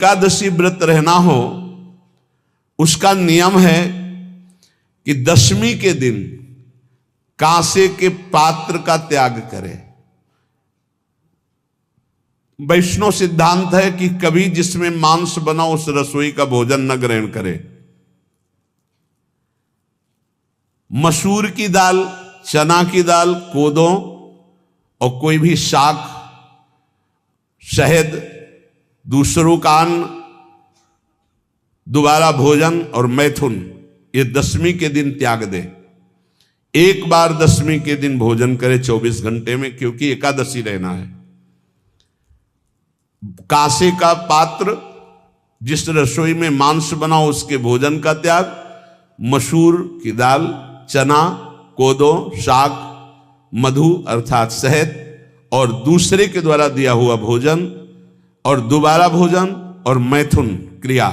एकादशी व्रत रहना हो, उसका नियम है कि दशमी के दिन कांसे के पात्र का त्याग करें। वैष्णव सिद्धांत है कि कभी जिसमें मांस बना उस रसोई का भोजन न ग्रहण करे। मसूर की दाल, चना की दाल, कोदों और कोई भी शाक, शहद, दूसरों का अन्न, दोबारा भोजन और मैथुन, ये दशमी के दिन त्याग दे। एक बार दशमी के दिन भोजन करे 24 घंटे में, क्योंकि एकादशी रहना है। कांसे का पात्र, जिस रसोई में मांस बना उसके भोजन का त्याग, मसूर की दाल, चना, कोदो, शाक, मधु अर्थात शहद और दूसरे के द्वारा दिया हुआ भोजन और दोबारा भोजन और मैथुन क्रिया,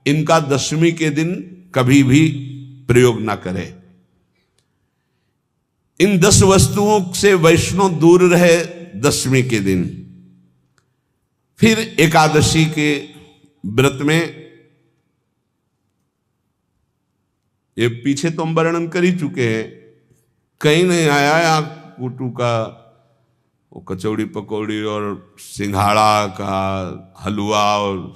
इनका दशमी के दिन कभी भी प्रयोग ना करें। इन 10 वस्तुओं से वैष्णव दूर रहे दशमी के दिन। फिर एकादशी के व्रत में, ये पीछे तो हम वर्णन कर ही चुके हैं, कहीं नहीं आया या कुटू का वो कचौड़ी पकौड़ी और सिंघाड़ा का हलवा और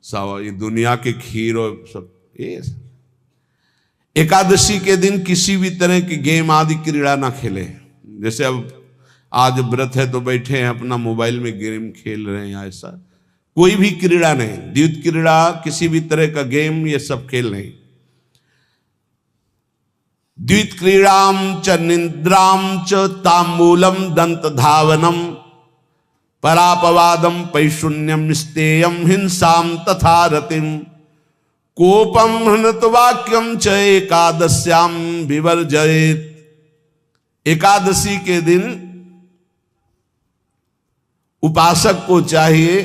सावा, ये दुनिया के खीर और सब। ये एकादशी के दिन किसी भी तरह की गेम आदि क्रीड़ा ना खेले। जैसे अब आज व्रत है तो बैठे हैं अपना मोबाइल में गेम खेल रहे हैं, ऐसा कोई भी क्रीड़ा नहीं। द्वैत क्रीड़ा, किसी भी तरह का गेम, ये सब खेल नहीं। द्वैत क्रीड़ाम च निद्राम च तांबूलम दंत धावनम परापवादम पैशून्यम स्तेयम हिंसाम तथा रतिम कोपम हनत वाक्यम च एकादश्याम विवर्जयेत। एकादशी के दिन उपासक को चाहिए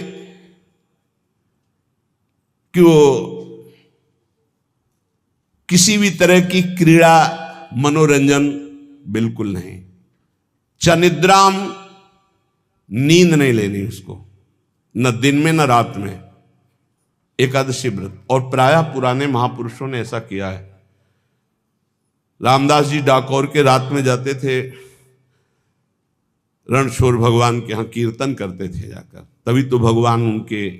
कि वो किसी भी तरह की क्रीड़ा, मनोरंजन बिल्कुल नहीं। चनिद्राम, नींद नहीं लेनी उसको, न दिन में न रात में, एकादशी व्रत। और प्रायः पुराने महापुरुषों ने ऐसा किया है। रामदास जी डाकोर के रात में जाते थे, रणछोड़ भगवान के यहाँ कीर्तन करते थे जाकर। तभी तो भगवान उनके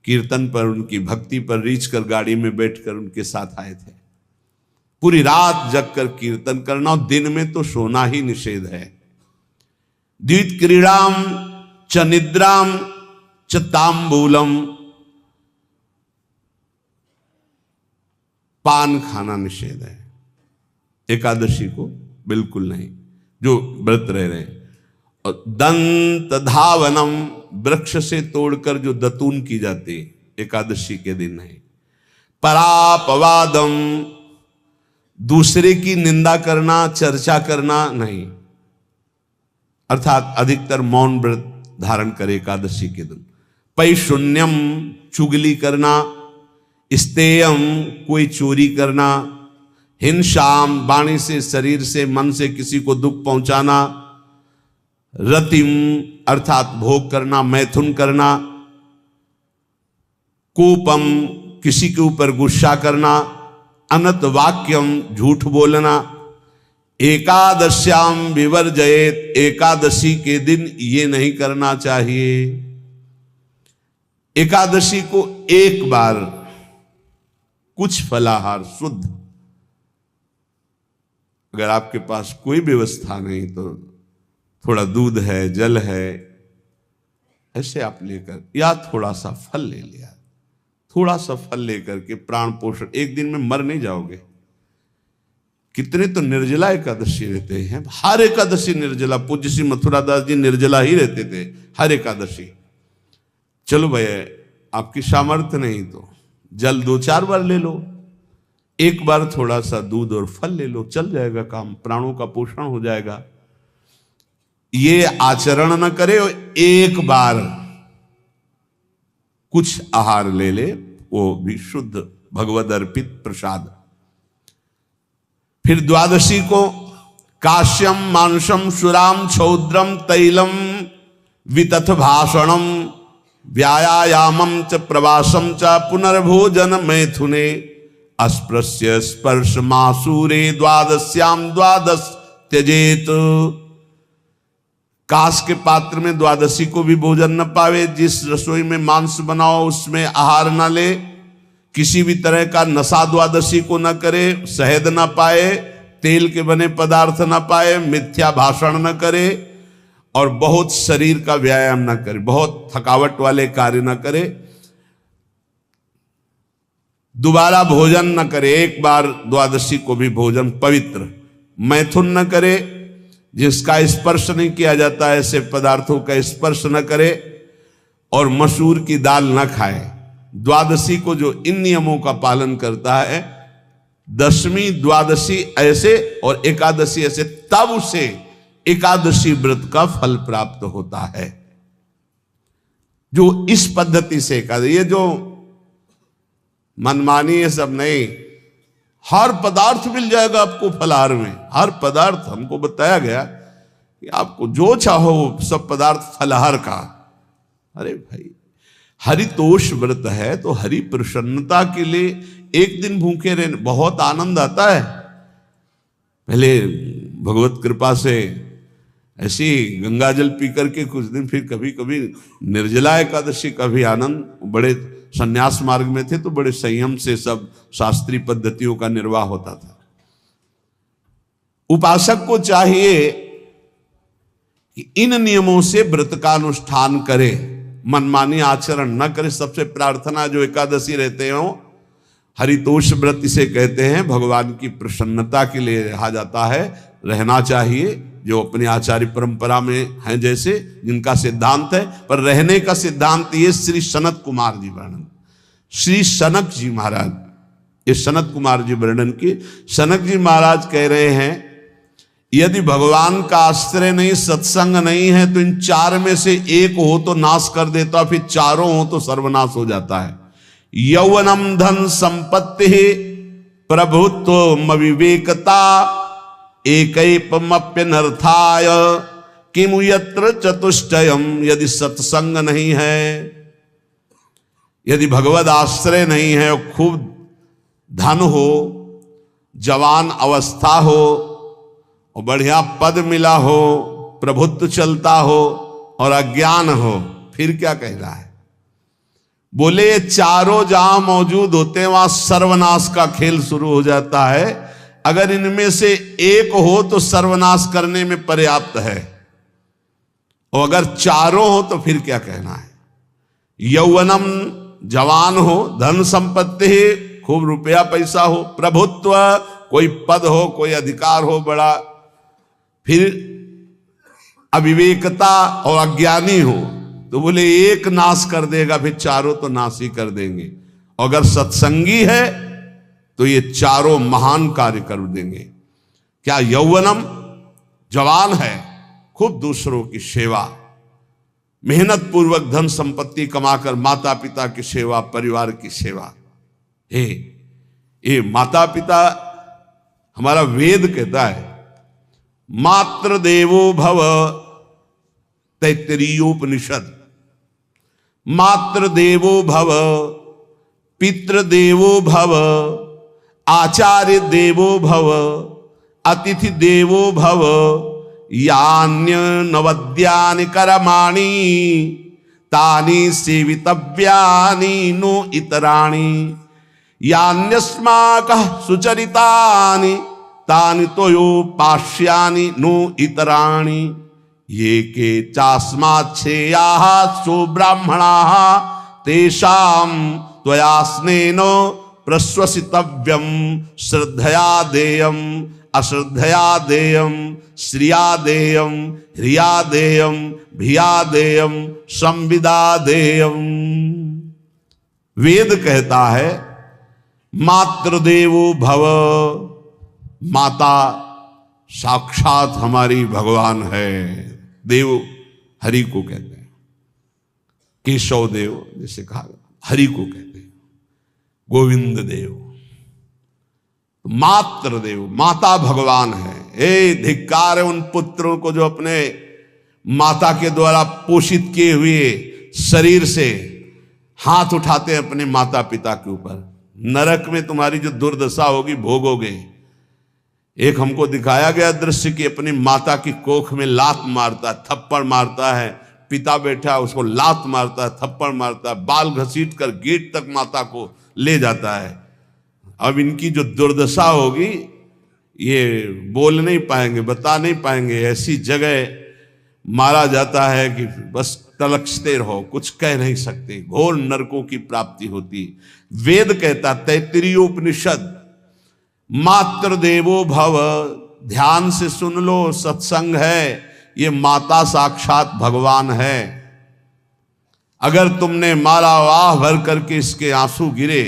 कीर्तन पर, उनकी भक्ति पर रीछ कर गाड़ी में बैठकर उनके साथ आए थे। पूरी रात जगकर कीर्तन करना, और दिन में तो सोना ही निषेध है। द्वैत क्रीड़ाम च निद्राम च तांबूलम, पान खाना निषेध है एकादशी को, बिल्कुल नहीं, जो व्रत रह रहे हैं। और दंत धावनम, वृक्ष से तोड़कर जो दतून की जाती एकादशी के दिन नहीं। परापवादम, दूसरे की निंदा करना, चर्चा करना नहीं, अर्थात अधिकतर मौन व्रत धारण करे एकादशी के दिन। पैशून्यम, चुगली करना। स्तेयम, कोई चोरी करना। हिंसाम, वाणी से, शरीर से, मन से किसी को दुख पहुंचाना। रतिम, अर्थात भोग करना, मैथुन करना। कोपम, किसी के ऊपर गुस्सा करना। अनत वाक्यम, झूठ बोलना। एकादश्याम विवर्जयेत, एकादशी के दिन ये नहीं करना चाहिए। एकादशी को एक बार कुछ फलाहार शुद्ध, अगर आपके पास कोई व्यवस्था नहीं तो थोड़ा दूध है, जल है, ऐसे आप लेकर, या थोड़ा सा फल ले लिया, थोड़ा सा फल लेकर के प्राण पोषण, एक दिन में मर नहीं जाओगे। कितने तो निर्जला एकादशी रहते हैं, हर एकादशी निर्जला। पूज्य श्री मथुरा दास जी निर्जला ही रहते थे हर एकादशी। चलो भैया, आपकी सामर्थ्य नहीं तो जल 2-4 बार ले लो, एक बार थोड़ा सा दूध और फल ले लो, चल जाएगा काम, प्राणों का पोषण हो जाएगा। ये आचरण न करे, एक बार कुछ आहार ले ले, वो भी शुद्ध भगवद अर्पित प्रसाद। फिर द्वादशी को काश्यम मांसम सुराम छौद्रम तैलम वितथ भाषणम व्यायामं च प्रवासं च पुनर्भोजन मैथुने अस्पृश्य स्पर्श मासूरे द्वादश्याम द्वादश त्यजेत। कांस के पात्र में द्वादशी को भी भोजन न पावे, जिस रसोई में मांस बनाओ उसमें आहार न ले, किसी भी तरह का नशा द्वादशी को न करे, शहद न पाए, तेल के बने पदार्थ न पाए, मिथ्या भाषण न करे और बहुत शरीर का व्यायाम न करे, बहुत थकावट वाले कार्य न करे, दोबारा भोजन न करे, एक बार द्वादशी को भी भोजन पवित्र, मैथुन न करे, जिसका स्पर्श नहीं किया जाता ऐसे पदार्थों का स्पर्श न करे और मसूर की दाल न खाए। द्वादशी को जो इन नियमों का पालन करता है, दशमी द्वादशी ऐसे और एकादशी ऐसे, तब उसे एकादशी व्रत का फल प्राप्त होता है। जो इस पद्धति से एकादशी, ये जो मनमानी है सब नहीं, हर पदार्थ मिल जाएगा आपको फलाहार में, हर पदार्थ हमको बताया गया कि आपको जो चाहो सब पदार्थ फलाहार का। अरे भाई, हरितोष व्रत है तो हरि प्रसन्नता के लिए एक दिन भूखे रहने बहुत आनंद आता है। पहले भगवत कृपा से ऐसी गंगा जल पी करके कुछ दिन, फिर कभी कभी निर्जला एकादशी का भी आनंद। बड़े संन्यास मार्ग में थे तो बड़े संयम से सब शास्त्रीय पद्धतियों का निर्वाह होता था। उपासक को चाहिए कि इन नियमों से व्रत का अनुष्ठान करे, मनमानी आचरण न करे। सबसे प्रार्थना जो एकादशी रहते हो, हरितोष व्रत इसे कहते हैं, भगवान की प्रसन्नता के लिए रहा जाता है, रहना चाहिए। जो अपनी आचार्य परंपरा में हैं जैसे, जिनका सिद्धांत है, पर रहने का सिद्धांत ये श्री सनत कुमार जी वर्णन, श्री सनक जी महाराज, ये सनत कुमार जी वर्णन की। सनक जी महाराज कह रहे हैं, यदि भगवान का आश्रय नहीं, सत्संग नहीं है, तो इन चार में से एक हो तो नाश कर देता, फिर चारों हो तो सर्वनाश हो जाता है। यौवनम धन संपत्ति प्रभुत्व विवेकता एकैपमप्यनर्थाय किमु यत्र चतुष्टयम। यदि सत्संग नहीं है, यदि भगवद आश्रय नहीं है, और खूब धन हो, जवान अवस्था हो और बढ़िया पद मिला हो, प्रभुत्व चलता हो और अज्ञान हो, फिर क्या कह रहा है? बोले ये चारों जहां मौजूद होते हैं वहां सर्वनाश का खेल शुरू हो जाता है। अगर इनमें से एक हो तो सर्वनाश करने में पर्याप्त है, और अगर चारों हो तो फिर क्या कहना है? यौवनम जवान हो, धन संपत्ति खूब रुपया पैसा हो, प्रभुत्व कोई पद हो, कोई अधिकार हो बड़ा, फिर अविवेकता और अज्ञानी हो, तो बोले एक नाश कर देगा, फिर चारों तो नाश ही कर देंगे। और अगर सत्संगी है तो ये चारों महान कार्य कर देंगे। क्या यौवनम जवान है, खूब दूसरों की सेवा, मेहनत पूर्वक धन संपत्ति कमाकर माता पिता की सेवा, परिवार की सेवा। हे ये माता पिता, हमारा वेद कहता है मातृ देवो भव, तैत्तरीयोपनिषद, मातृ देवो भव, पितृ देवो भव, आचार्य देवो भव, अतिथि देवो भव, यान्य नवद्यानि कर्माणि तानि सेवितव्यानि नो इतराणि, यान्यस्माकः सुचरितानि तानि तोयोपास्यानि नो इतराणि, ये के चास्माच्छेयाः सो ब्राह्मणाः तेषां त्वया स्नेन प्रश्वसितव्यम श्रद्धया देयम अश्रद्धया देयम श्रिया देयम ह्रिया देयम भिया देयम संविदा देयम। वेद कहता है मातृदेवो भव, माता साक्षात हमारी भगवान है। देव हरि को कहते हैं, केशव देव जैसे कहा, हरि को कहते हैं गोविंद देव। मातृ देव, माता भगवान है। ए धिक्कार है उन पुत्रों को जो अपने माता के द्वारा पोषित किए हुए शरीर से हाथ उठाते हैं अपने माता पिता के ऊपर, नरक में तुम्हारी जो दुर्दशा होगी भोगोगे। एक हमको दिखाया गया दृश्य कि अपनी माता की कोख में लात मारता है, थप्पड़ मारता है, पिता बैठा है उसको लात मारता है, थप्पड़ मारता है, बाल घसीट कर गेट तक माता को ले जाता है। अब इनकी जो दुर्दशा होगी ये बोल नहीं पाएंगे, बता नहीं पाएंगे। ऐसी जगह मारा जाता है कि बस तलकते रहो, कुछ कह नहीं सकते, घोर नरकों की प्राप्ति होती। वेद कहता, तैत्तिरीयोपनिषद, मातृ देवो भव, ध्यान से सुन लो, सत्संग है, ये माता साक्षात भगवान है। अगर तुमने मारा वाह भर करके इसके आंसू गिरे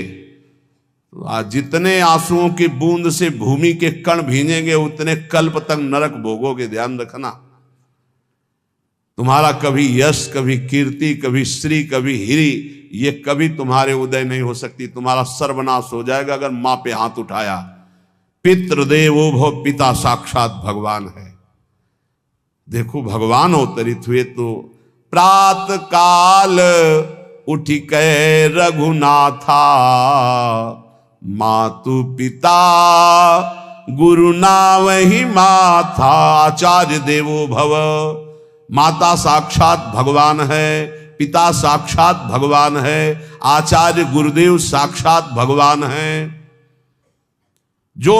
तो आज जितने आंसुओं की बूंद से भूमि के कण भींजेंगे उतने कल्प तक नरक भोगोगे। ध्यान रखना, तुम्हारा कभी यश, कभी कीर्ति, कभी श्री, कभी हिरी, ये कभी तुम्हारे उदय नहीं हो सकती। तुम्हारा सर्वनाश हो जाएगा अगर मां पे हाथ उठाया। पितृदेवो भव, पिता साक्षात भगवान है। देखो भगवान अवतरित हुए तो प्रात काल उठी कै रघुनाथा, मातु पिता गुरु नावहि माथा। आचार्य देवो भव, माता साक्षात भगवान है, पिता साक्षात भगवान है, आचार्य गुरुदेव साक्षात भगवान है। जो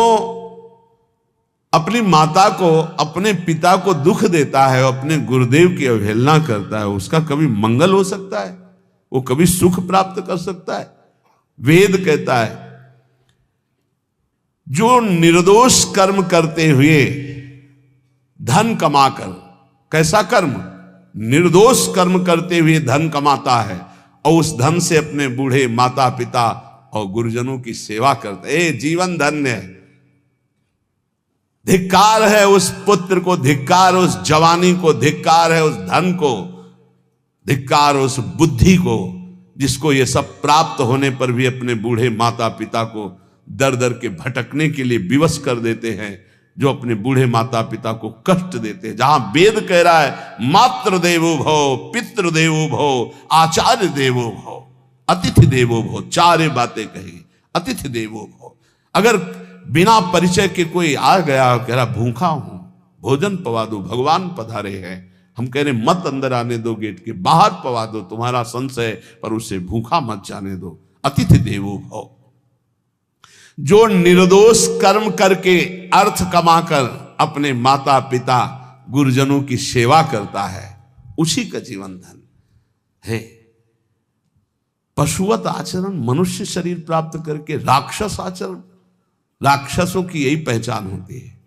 अपनी माता को, अपने पिता को दुख देता है, अपने गुरुदेव की अवहेलना करता है, उसका कभी मंगल हो सकता है? वो कभी सुख प्राप्त कर सकता है? वेद कहता है जो निर्दोष कर्म करते हुए धन कमाकर, कैसा कर्म? निर्दोष कर्म करते हुए धन कमाता है और उस धन से अपने बूढ़े माता पिता और गुरुजनों की सेवा करता है, जीवन धन्य है। धिक्कार है उस पुत्र को, धिक्कार उस जवानी को, धिक्कार है उस धन को, धिक्कार उस बुद्धि को जिसको ये सब प्राप्त होने पर भी अपने बूढ़े माता पिता को दर दर के भटकने के लिए विवश कर देते हैं, जो अपने बूढ़े माता पिता को कष्ट देते हैं। जहां वेद कह रहा है मातृ देवो भव, पितृ देवो भव, आचार्य देवो भव, अतिथि देवो भव, चारे बातें कही। अतिथि देवो भव, अगर बिना परिचय के कोई आ गया, कह रहा भूखा हूं, भोजन पवा दो, भगवान पधारे हैं, हम कह रहे मत अंदर आने दो, गेट के बाहर पवा दो, तुम्हारा संशय, पर उसे भूखा मत जाने दो। अतिथि देवो भव, जो निर्दोष कर्म करके अर्थ कमाकर अपने माता पिता गुरुजनों की सेवा करता है, उसी का जीवन धन है। पशुवत आचरण, मनुष्य शरीर प्राप्त करके राक्षस आचरण, राक्षसों की यही पहचान होती है।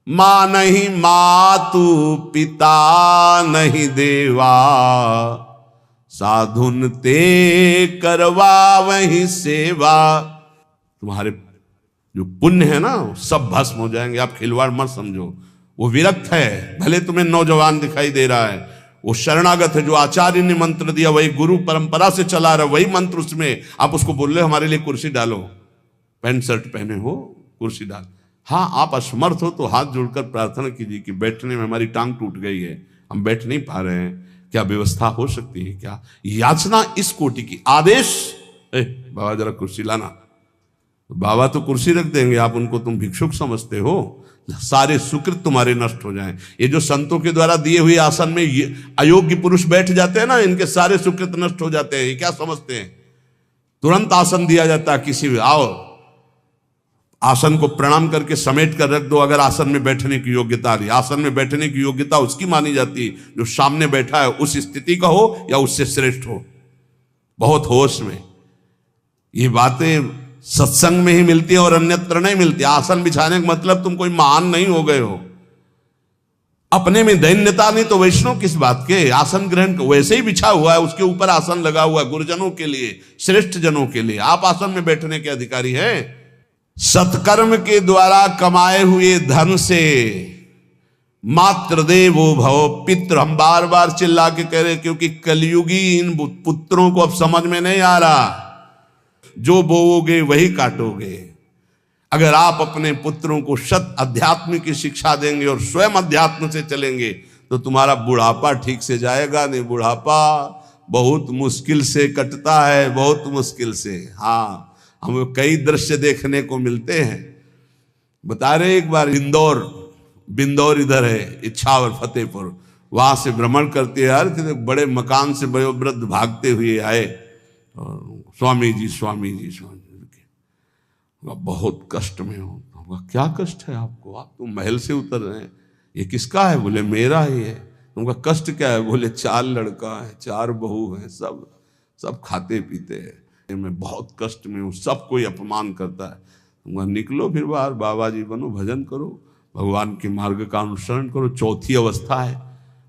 मां नहीं मातु, पिता नहीं देवा, साधुन ते करवा वही सेवा। तुम्हारे जो पुण्य है ना सब भस्म हो जाएंगे। आप खिलवाड़ मत समझो, वो विरक्त है, भले तुम्हें नौजवान दिखाई दे रहा है, वो शरणागत है। जो आचार्य ने मंत्र दिया वही गुरु परंपरा से चला रहा, वही मंत्र उसमें। आप उसको बोल रहे हमारे लिए कुर्सी डालो, पैंट शर्ट पहने हो, कुर्सी डाल। हाँ, आप असमर्थ हो तो हाथ जोड़कर प्रार्थना कीजिए कि बैठने में हमारी टांग टूट गई है, हम बैठ नहीं पा रहे हैं, क्या व्यवस्था हो सकती है क्या? याचना इस कोटि की। आदेश, बाबा जरा कुर्सी लाना, बाबा तो कुर्सी रख देंगे, आप उनको तुम भिक्षुक समझते हो, सारे सुकृत तुम्हारे नष्ट हो जाएं। ये जो संतों के द्वारा दिए हुए आसन में ये अयोग्य पुरुष बैठ जाते हैं ना, इनके सारे सुकृत नष्ट हो जाते हैं। ये क्या समझते हैं? तुरंत आसन दिया जाता है, किसी भी आओ, आसन को प्रणाम करके समेट कर रख दो अगर आसन में बैठने की योग्यता रही। आसन में बैठने की योग्यता उसकी मानी जाती है जो सामने बैठा है उस स्थिति का हो या उससे श्रेष्ठ हो। बहुत होश में ये बातें सत्संग में ही मिलती है और अन्यत्र नहीं मिलती। आसन बिछाने का मतलब तुम कोई महान नहीं हो गए हो, अपने में दैन्यता नहीं तो वैष्णव किस बात के? आसन ग्रहण वैसे ही बिछा हुआ है, उसके ऊपर आसन लगा हुआ है गुरुजनों के लिए, श्रेष्ठ जनों के लिए। आप आसन में बैठने के अधिकारी हैं। सत्कर्म के द्वारा कमाए हुए धन से मातृ देवो भव, पितृ, हम बार बार चिल्ला के कह रहे क्योंकि कलयुगी इन पुत्रों को अब समझ में नहीं आ रहा। जो बोओगे वही काटोगे। अगर आप अपने पुत्रों को सत अध्यात्म की शिक्षा देंगे और स्वयं अध्यात्म से चलेंगे तो तुम्हारा बुढ़ापा ठीक से जाएगा नहीं। बुढ़ापा बहुत मुश्किल से कटता है, बहुत मुश्किल से। हाँ, हमें कई दृश्य देखने को मिलते हैं। बता रहे एक बार बिंदौर इधर है, इच्छावर फतेहपुर, वहां से भ्रमण करते आ रहे थे, बड़े मकान से वयोवृद्ध भागते हुए आए, स्वामी जी स्वामी जी स्वामी जी, बहुत कष्ट में हो। क्या कष्ट है आपको, आप तो महल से उतर रहे हैं, ये किसका है? बोले मेरा ही है। उनका कष्ट क्या है? बोले 4 लड़का है, 4 बहू हैं, सब खाते पीते हैं, मैं बहुत कष्ट में हूँ, सब कोई अपमान करता है। तुम निकलो फिर बाहर, बाबा जी बनो, भजन करो, भगवान के मार्ग का अनुसरण करो, चौथी अवस्था है।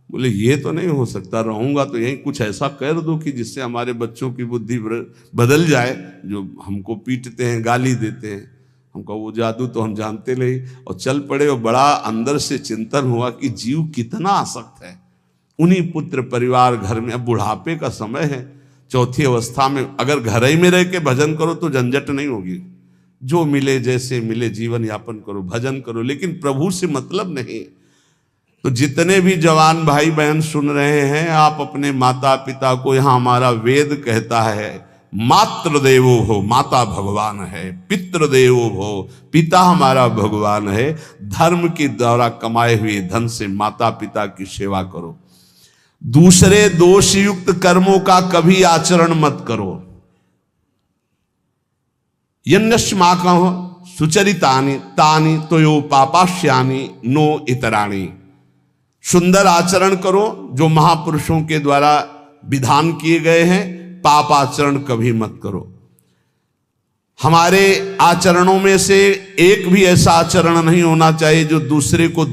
बोले ये तो नहीं हो सकता, रहूंगा तो यहीं कुछ ऐसा कर दो कि जिससे हमारे बच्चों की बुद्धि बदल जाए, जो हमको पीटते हैं, गाली देते हैं। हमको वो जादू तो हम जानते नहीं, और चल पड़े। और बड़ा अंदर से चिंतन हुआ कि जीव कितना आसक्त है उन्हीं पुत्र परिवार घर में। अब बुढ़ापे का समय है, चौथी अवस्था में, अगर घर ही में रह के भजन करो तो झंझट नहीं होगी, जो मिले जैसे मिले जीवन यापन करो, भजन करो, लेकिन प्रभु से मतलब नहीं। तो जितने भी जवान भाई बहन सुन रहे हैं, आप अपने माता पिता को, यहाँ हमारा वेद कहता है मातृ देवो हो, माता भगवान है, पितृ देवो हो, पिता हमारा भगवान है। धर्म के द्वारा कमाए हुए धन से माता पिता की सेवा करो। दूसरे दोष युक्त कर्मों का कभी आचरण मत करो। यन्नस्माकं सुचरितानि तानि तोयो पापाश्यानि नो इतराणि। सुंदर आचरण करो जो महापुरुषों के द्वारा विधान किए गए हैं, पाप आचरण कभी मत करो। हमारे आचरणों में से एक भी ऐसा आचरण नहीं होना चाहिए जो दूसरे को